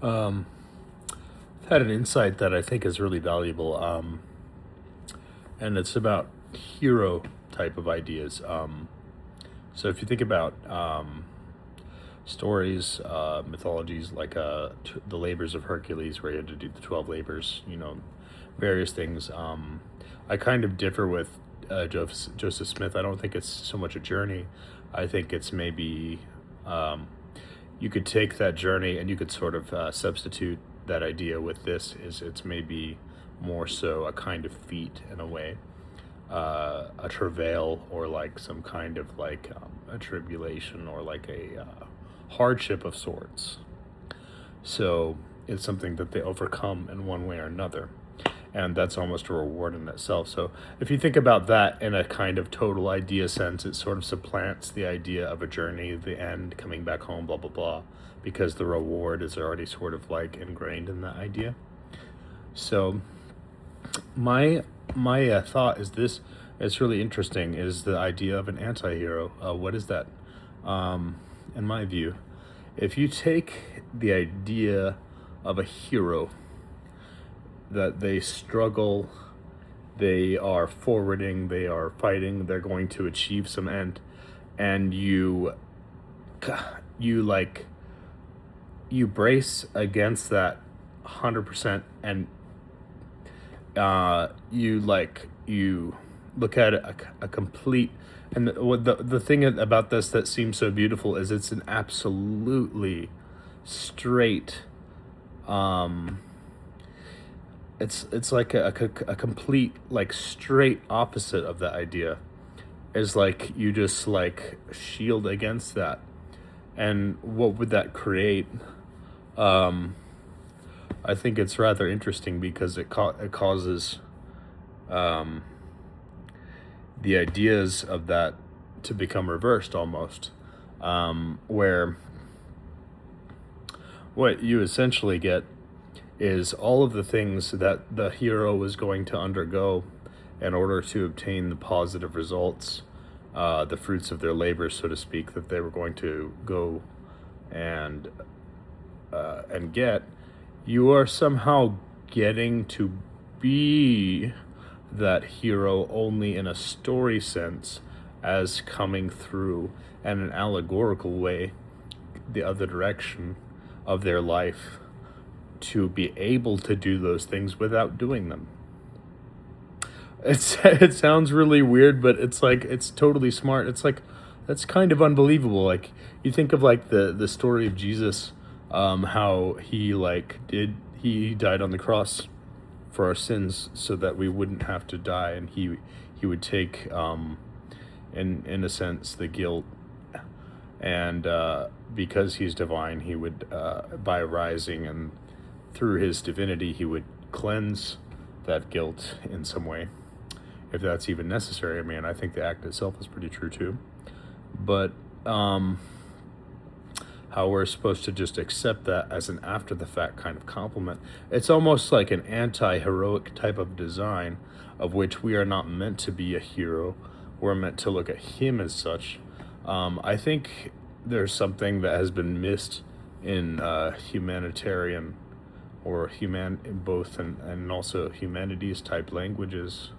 Um, had an insight that I think is really valuable, and it's about hero type of ideas. So if you think about stories, mythologies like the labors of Hercules, where he had to do the 12 labors, various things. I kind of differ with Joseph Smith. I don't think it's so much a journey. I think it's maybe you could take that journey and you could sort of substitute that idea with this. Is it's maybe more so a kind of feat in a way, a travail, or like some kind of like a tribulation, or like a hardship of sorts. So it's something that they overcome in one way or another. And that's almost a reward in itself. So if you think about that in a kind of total idea sense, it sort of supplants the idea of a journey, the end, coming back home, blah, blah, blah, because the reward is already sort of like ingrained in that idea. So my thought is this. It's really interesting, is the idea of an anti-hero. What is that? In my view, if you take the idea of a hero, that they struggle, they are forwarding, they are fighting, they're going to achieve some end, and you brace against that 100%, and you look at it a complete. And the thing about this that seems so beautiful is it's an absolutely straight, it's like a complete, like, straight opposite of that idea. Is like you just like shield against that. And what would that create? I think it's rather interesting because it causes the ideas of that to become reversed almost, where what you essentially get is all of the things that the hero was going to undergo in order to obtain the positive results, the fruits of their labor, so to speak, that they were going to go and get. You are somehow getting to be that hero only in a story sense, as coming through in an allegorical way the other direction of their life, to be able to do those things without doing them. It sounds really weird, but it's like it's totally smart. It's like that's kind of unbelievable. Like you think of like the story of Jesus, how he died on the cross for our sins so that we wouldn't have to die, and he would take in a sense the guilt, and because he's divine, he would by rising and through his divinity, he would cleanse that guilt in some way, if that's even necessary. I mean, I think the act itself is pretty true too. But how we're supposed to just accept that as an after the fact kind of compliment. It's almost like an anti-heroic type of design, of which we are not meant to be a hero. We're meant to look at him as such. I think there's something that has been missed in humanitarian or both, and also humanities type languages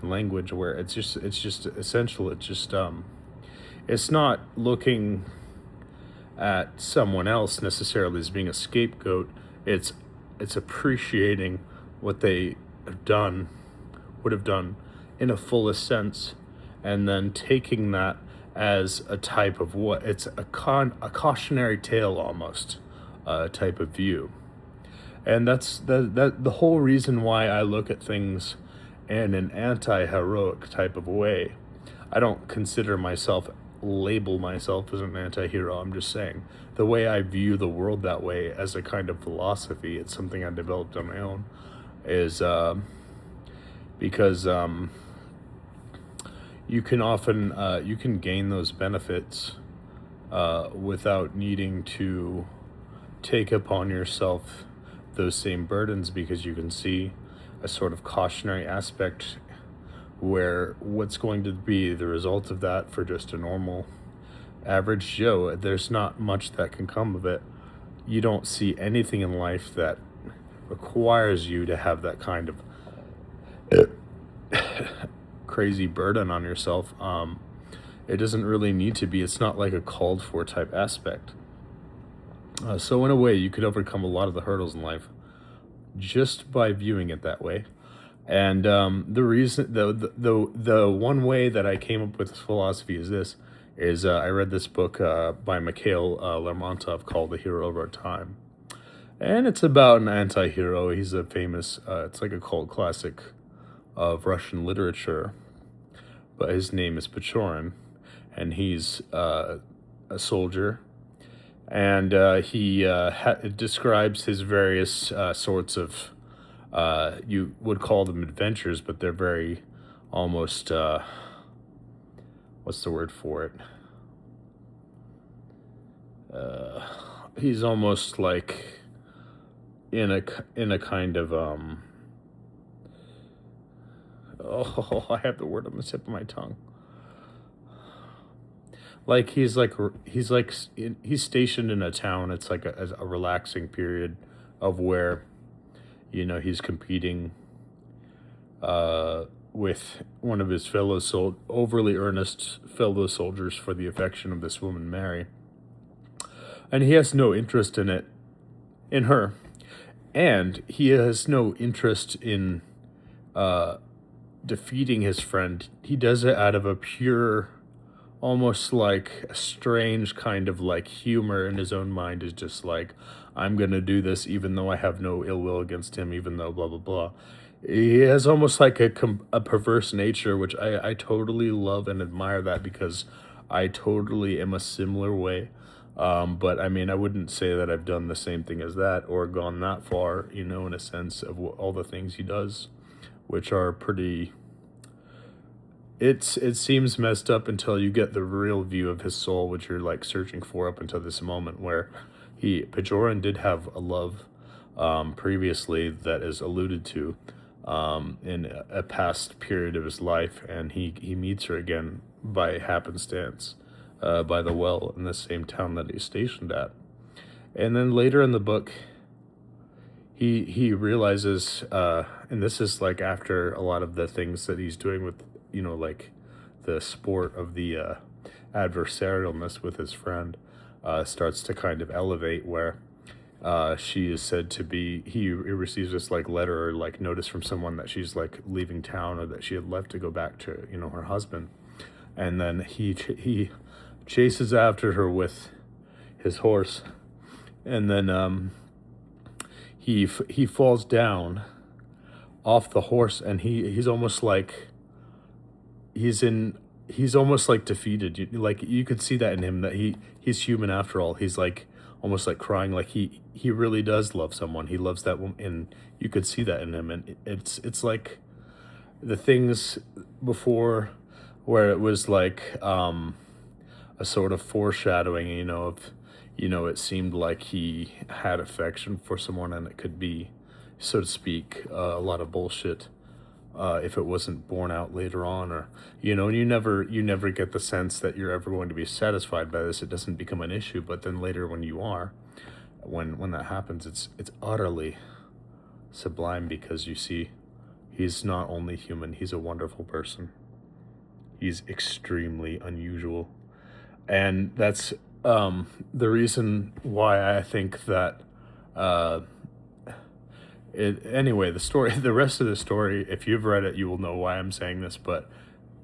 and language, where it's just essential. It's just it's not looking at someone else necessarily as being a scapegoat. It's appreciating what they would have done in a fullest sense, and then taking that as a type of what it's a cautionary tale almost, type of view. And that's the whole reason why I look at things in an anti-heroic type of way. I don't label myself as an anti-hero. I'm just saying the way I view the world that way, as a kind of philosophy, it's something I developed on my own, is because you can often you can gain those benefits without needing to take upon yourself those same burdens, because you can see a sort of cautionary aspect, where what's going to be the result of that for just a normal average Joe, there's not much that can come of it. you don't see anything in life that requires you to have that kind of crazy burden on yourself. It doesn't really need to be. It's not like a called for type aspect. So in a way, you could overcome a lot of the hurdles in life just by viewing it that way. And the reason, the one way that I came up with this philosophy is this: is I read this book by Mikhail Lermontov called "The Hero of Our Time," and it's about an anti-hero. He's a famous, it's like a cult classic of Russian literature, but his name is Pechorin, and he's a soldier, and he describes his various sorts of, you would call them adventures, but they're very almost, what's the word for it? He's almost like in a kind of oh, I have the word on the tip of my tongue. Like he's stationed in a town. It's like a relaxing period of where, he's competing with one of his overly earnest fellow soldiers for the affection of this woman, Mary. And he has no interest in her. And he has no interest in defeating his friend. He does it out of a pure, almost like a strange kind of like humor in his own mind, is just like, I'm going to do this even though I have no ill will against him, even though blah, blah, blah. He has almost like a perverse nature, which I totally love and admire that, because I totally am a similar way. But I mean, I wouldn't say that I've done the same thing as that or gone that far, in a sense of all the things he does, which are pretty, it seems messed up until you get the real view of his soul, which you're like searching for up until this moment, where Pejoran did have a love previously that is alluded to in a past period of his life, and he meets her again by happenstance by the well in the same town that he's stationed at. And then later in the book, he realizes, and this is like after a lot of the things that he's doing with, like the sport of the adversarialness with his friend starts to kind of elevate, where she is said to be, he receives this like letter or like notice from someone that she's like leaving town, or that she had left to go back to, her husband. And then he chases after her with his horse, and then he falls down off the horse, and he's almost like he's almost like defeated. You could see that in him, that he's human after all. He's like almost like crying, like he really does love someone. He loves that woman, and you could see that in him. And it's like the things before, where it was like a sort of foreshadowing, of, it seemed like he had affection for someone, and it could be, so to speak, a lot of bullshit if it wasn't borne out later on, or, and you never get the sense that you're ever going to be satisfied by this. It doesn't become an issue, but then later when you are, when that happens, it's utterly sublime, because you see, he's not only human, he's a wonderful person. He's extremely unusual. And that's the reason why I think that anyway, the rest of the story, if you've read it, you will know why I'm saying this, but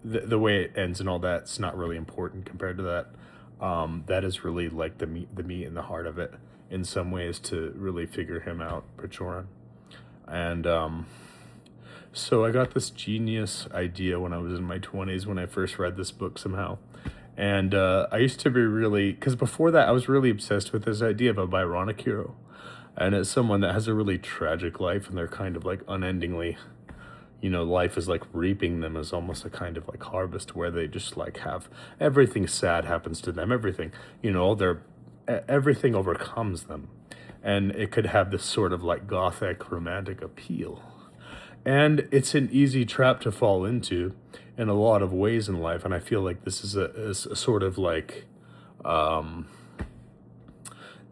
the way it ends and all that's not really important compared to that. That is really like the meat and the heart of it in some ways, to really figure him out, Pechorin. And so I got this genius idea when I was in my 20s, when I first read this book somehow. And I used to be really, because before that I was really obsessed with this idea of a Byronic hero. And it's someone that has a really tragic life, and they're kind of like unendingly, life is like reaping them as almost a kind of like harvest, where they just like have everything sad happens to them. Everything, everything overcomes them. And it could have this sort of like gothic romantic appeal. And it's an easy trap to fall into in a lot of ways in life. And I feel like this is a sort of like,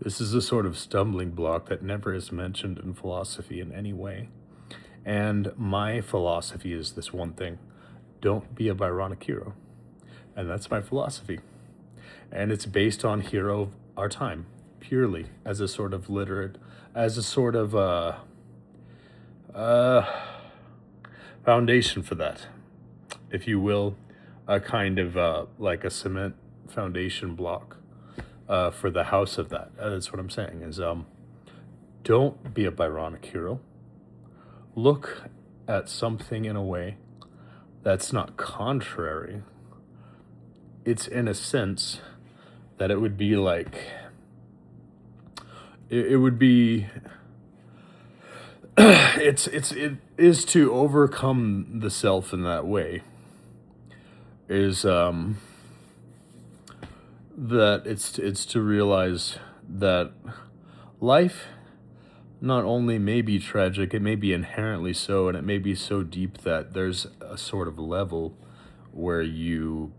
This is a sort of stumbling block that never is mentioned in philosophy in any way. And my philosophy is this one thing: don't be a Byronic hero. And that's my philosophy. And it's based on hero of our time, purely as a sort of as a sort of uh, foundation for that, if you will, a kind of like a cement foundation block for the house of that. That's what I'm saying is don't be a Byronic hero. Look at something in a way that's not contrary. It's in a sense that it would be like, it would be, it is to overcome the self in that way. Is that it's to realize that life not only may be tragic, it may be inherently so, and it may be so deep that there's a sort of level where you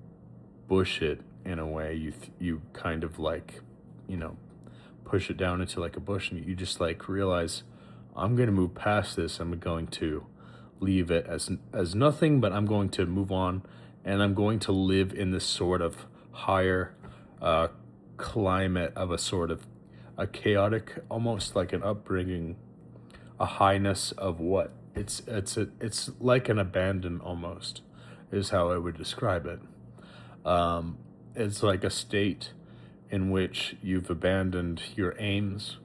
bush it in a way. You kind of like, push it down into like a bush, and you just like realize, I'm going to move past this. I'm going to leave it as nothing, but I'm going to move on, and I'm going to live in this sort of higher climate of a sort of a chaotic, almost like an upbringing, a highness of what it's like an abandon almost, is how I would describe it. It's like a state in which you've abandoned your aims,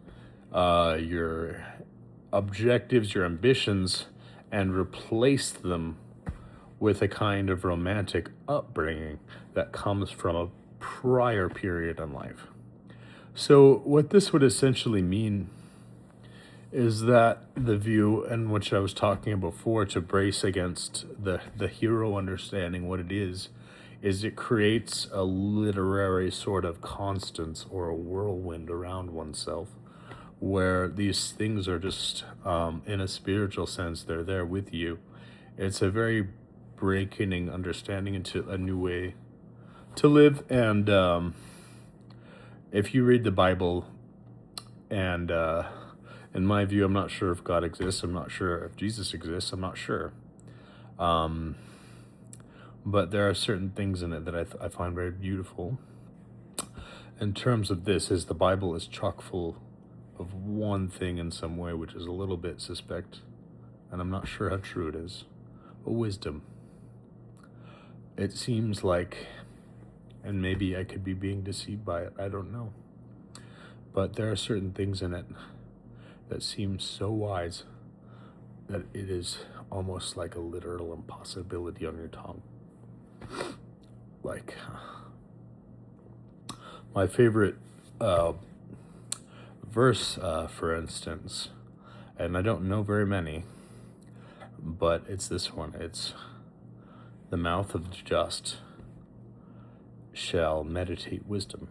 your objectives, your ambitions, and replaced them with a kind of romantic upbringing that comes from a prior period in life. So what this would essentially mean is that the view in which I was talking about before, to brace against the hero understanding what it is it creates a literary sort of constance or a whirlwind around oneself, where these things are just, in a spiritual sense, they're there with you. It's a very breaking understanding into a new way to live. And if you read the Bible, and in my view, I'm not sure if God exists, I'm not sure if Jesus exists, I'm not sure. But there are certain things in it that I find very beautiful. In terms of this, is the Bible is chock full of one thing in some way, which is a little bit suspect, and I'm not sure how true it is: a wisdom. It seems like, and maybe I could be being deceived by it, I don't know, but there are certain things in it that seem so wise that it is almost like a literal impossibility on your tongue. Like, my favorite verse, for instance, and I don't know very many, but it's this one. It's, the mouth of the just shall meditate wisdom.